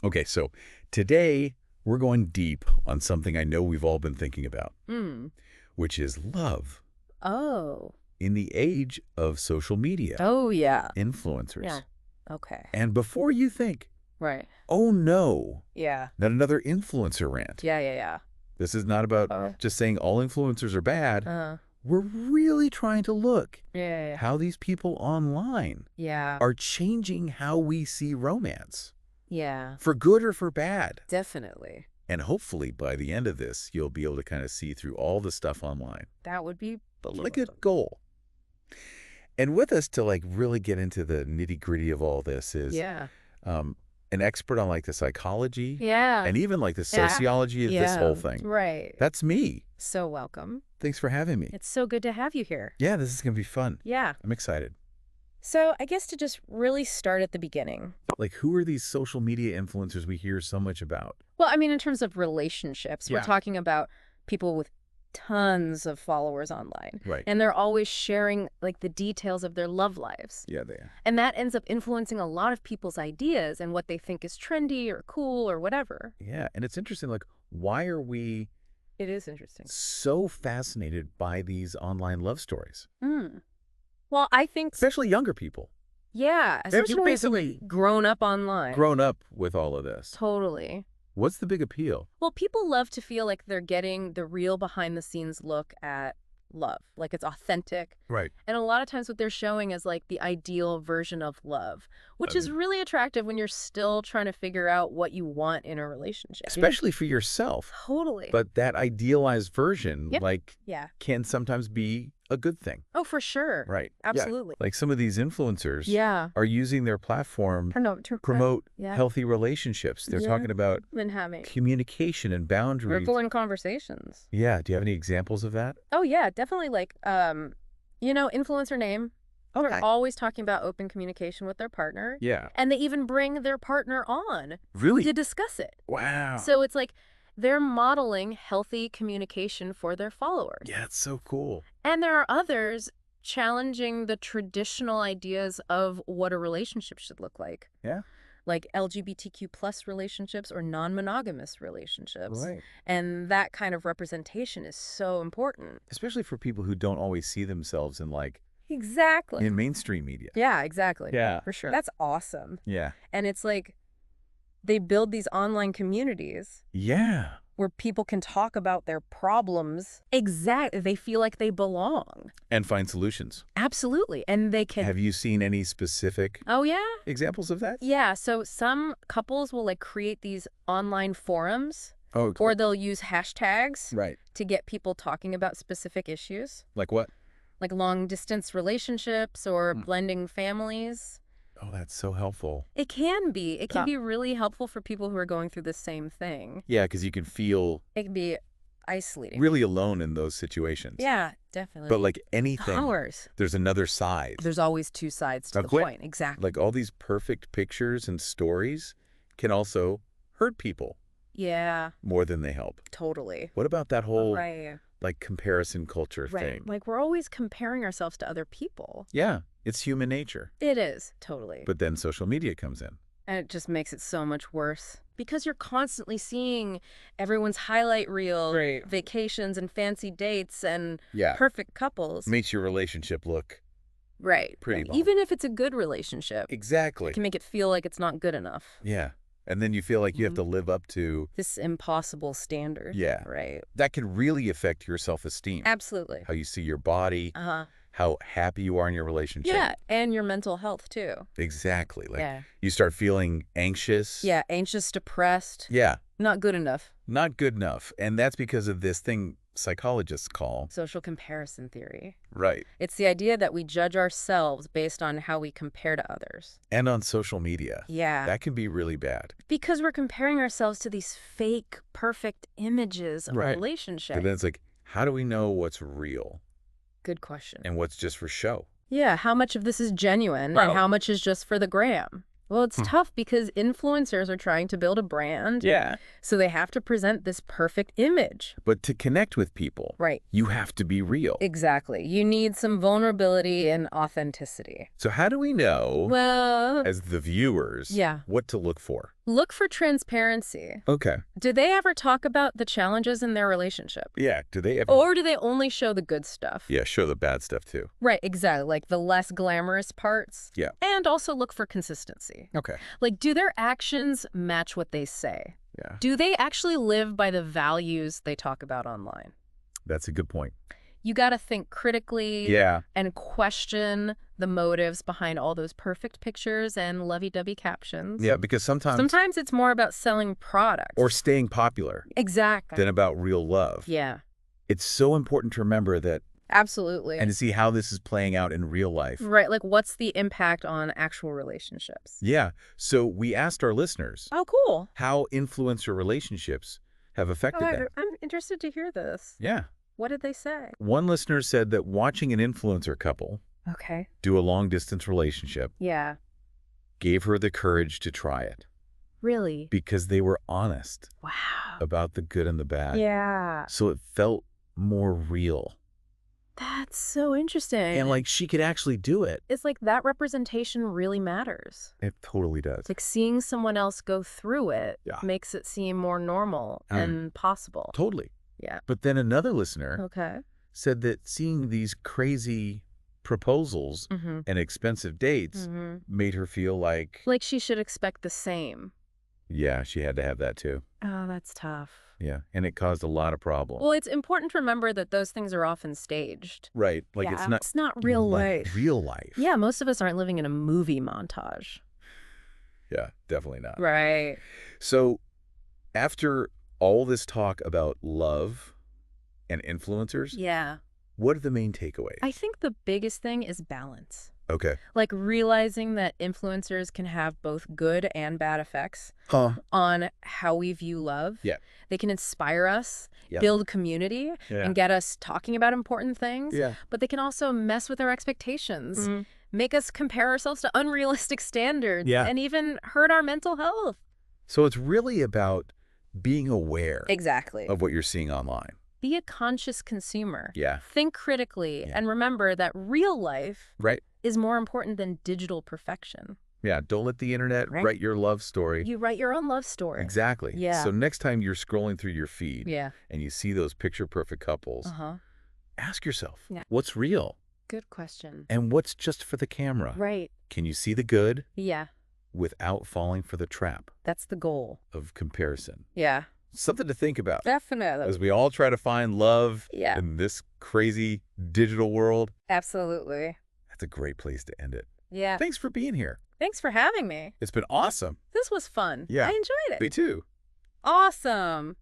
Okay, so today we're going deep on something I know we've all been thinking about, Mm. which is love Oh. in the age of social media, Oh, yeah. influencers. Yeah. Okay. And before you think, Right. oh no, Yeah. not another influencer rant. Yeah, yeah, yeah. This is not about Oh. just saying all influencers are bad. Uh, We're really trying to look yeah, yeah, yeah. how these people online Yeah. are changing how we see romance, Yeah. for good or for bad. Definitely. And hopefully by the end of this, you'll be able to kind of see through all the stuff online. That would be But like a goal. And with us to like really get into the nitty gritty of all this is Yeah. um, an expert on like the psychology Yeah. and even like the Yeah. sociology of this whole thing. Right. That's me. So welcome. Thanks for having me. It's so good to have you here. Yeah, this is going to be fun. Yeah. I'm excited. So I guess to just really start at the beginning. Like, who are these social media influencers we hear so much about? Well, I mean, in terms of relationships, we're Yeah. talking about people with tons of followers online. Right. And they're always sharing like the details of their love lives. Yeah, they are. And that ends up influencing a lot of people's ideas and what they think is trendy or cool or whatever. Yeah, and it's interesting, like, why are we It is interesting. so fascinated by these online love stories? Mm. Well, I think, Especially younger people. yeah, They've especially basically grown up online. grown up with all of this. Totally. What's the big appeal? Well, people love to feel like they're getting the real behind the scenes look at love, like it's authentic. Right. And a lot of times what they're showing is like the ideal version of love, which is really attractive when you're still trying to figure out what you want in a relationship. Especially for yourself. Totally. But that idealized version, Yep. like, Yeah. can sometimes be a good thing. Oh, for sure. Right. Yeah. Absolutely. Like some of these influencers Yeah. are using their platform To promote yeah. healthy relationships. They're Yeah. talking about And having communication and boundaries. important conversations. Yeah. Do you have any examples of that? Oh, yeah, definitely. Like, influencer name. They're always talking about open communication with their partner. Yeah. And they even bring their partner on Really? to discuss it. Wow. So it's like they're modeling healthy communication for their followers. Yeah, it's so cool. And there are others challenging the traditional ideas of what a relationship should look like. Yeah. Like LGBTQ plus relationships or non-monogamous relationships. Right. And that kind of representation is so important. Especially for people who don't always see themselves in Exactly. in mainstream media. Yeah, exactly. Yeah. For sure. That's awesome. Yeah. And it's like they build these online communities Yeah. where people can talk about their problems. Exactly. They feel like they belong. And find solutions. Absolutely. And they can. Have you seen any specific Oh, yeah? examples of that? Yeah. So some couples will like create these online forums Oh, or they'll use hashtags right. to get people talking about specific issues, Like what? like long distance relationships or blending families. Oh, that's so helpful. It can be. It can be really helpful for people who are going through the same thing. Yeah, because you can feel It can be isolating. really alone in those situations. Yeah, definitely. But like anything, Hours. there's another side. There's always two sides to Now the quit. point. Exactly. Like all these perfect pictures and stories can also hurt people Yeah, more than they help. totally. What about that whole Right. like comparison culture Right. thing? Like we're always comparing ourselves to other people. Yeah, it's human nature. It is. Totally. But then social media comes in. And it just makes it so much worse because you're constantly seeing everyone's highlight reel, Right. vacations and fancy dates and Yeah. perfect couples. Makes your relationship look Right. pretty And bum. even if it's a good relationship, it exactly. can make it feel like it's not good enough. Yeah. And then you feel like you have to live up to, This impossible standard. Yeah. Right. that can really affect your self-esteem. Absolutely. How you see your body, Uh-huh. how happy you are in your relationship. Yeah. And your mental health too. Exactly. Like Yeah. you start feeling anxious. Yeah. Anxious, depressed. Yeah. Not good enough. Not good enough. And that's because of this thing psychologists call. Social comparison theory. Right. It's the idea that we judge ourselves based on how we compare to others. And on social media. Yeah. That can be really bad. Because we're comparing ourselves to these fake, perfect images of Right. a relationship. But then it's like, how do we know what's real Good question. and what's just for show? Yeah, how much of this is genuine Well- and how much is just for the gram? Well, it's tough because influencers are trying to build a brand. Yeah. So they have to present this perfect image. But to connect with people, Right. you have to be real. Exactly. You need some vulnerability and authenticity. So how do we know, Well, as the viewers, yeah. what to look for? Look for transparency. Okay. Do they ever talk about the challenges in their relationship? Yeah. Do they ever... Or do they only show the good stuff? Yeah, show the bad stuff too. Right, exactly. Like the less glamorous parts. Yeah. And also look for consistency. Okay. Like, do their actions match what they say? Yeah. Do they actually live by the values they talk about online? That's a good point. You got to think critically Yeah. and question the motives behind all those perfect pictures and lovey-dovey captions. Yeah, because sometimes it's more about selling products. or staying popular Exactly. than about real love. Yeah, It's so important to remember that absolutely. and to see how this is playing out in real life. Right, like what's the impact on actual relationships? Yeah. So we asked our listeners Oh, cool. how influencer relationships have affected them. I'm interested to hear this. Yeah. What did they say? One listener said that watching an influencer couple Okay. do a long-distance relationship Yeah. gave her the courage to try it Really? because they were honest Wow. about the good and the bad. Yeah. So it felt more real. That's so interesting. And like she could actually do it. It's like that representation really matters. It totally does. It's like seeing someone else go through it Yeah. makes it seem more normal and possible. Totally. Yeah. But then another listener Okay. said that seeing these crazy proposals Mm-hmm. and expensive dates Mm-hmm. made her feel like, Like she should expect the same. yeah, she had to have that too. Oh, that's tough. Yeah. And it caused a lot of problems. Well, it's important to remember that those things are often staged. Right. Like Yeah, it's not real like life. real life. Yeah, most of us aren't living in a movie montage. Yeah, definitely not. Right. So after all this talk about love and influencers, Yeah. what are the main takeaways? I think the biggest thing is balance. Okay. Like realizing that influencers can have both good and bad effects Huh. on how we view love. Yeah. They can inspire us, Yep. build community, Yeah. and get us talking about important things. Yeah. But they can also mess with our expectations, Mhm. make us compare ourselves to unrealistic standards, Yeah. and even hurt our mental health. So it's really about being aware Exactly. of what you're seeing online. Be a conscious consumer. Yeah. Think critically, Yeah. and remember that real life Right? is more important than digital perfection. Yeah. Don't let the internet Right. write your love story. You write your own love story. Exactly. Yeah. So next time you're scrolling through your feed Yeah. and you see those picture-perfect couples, Uh-huh. ask yourself, Yeah. what's real Good question. and what's just for the camera? Right. Can you see the good Yeah. without falling for the trap That's the goal. of comparison? Yeah. Something to think about Definitely. as we all try to find love Yeah. in this crazy digital world. Absolutely. That's a great place to end it. Yeah. Thanks for being here. Thanks for having me. It's been awesome. This was fun. Yeah. I enjoyed it. Me too. Awesome.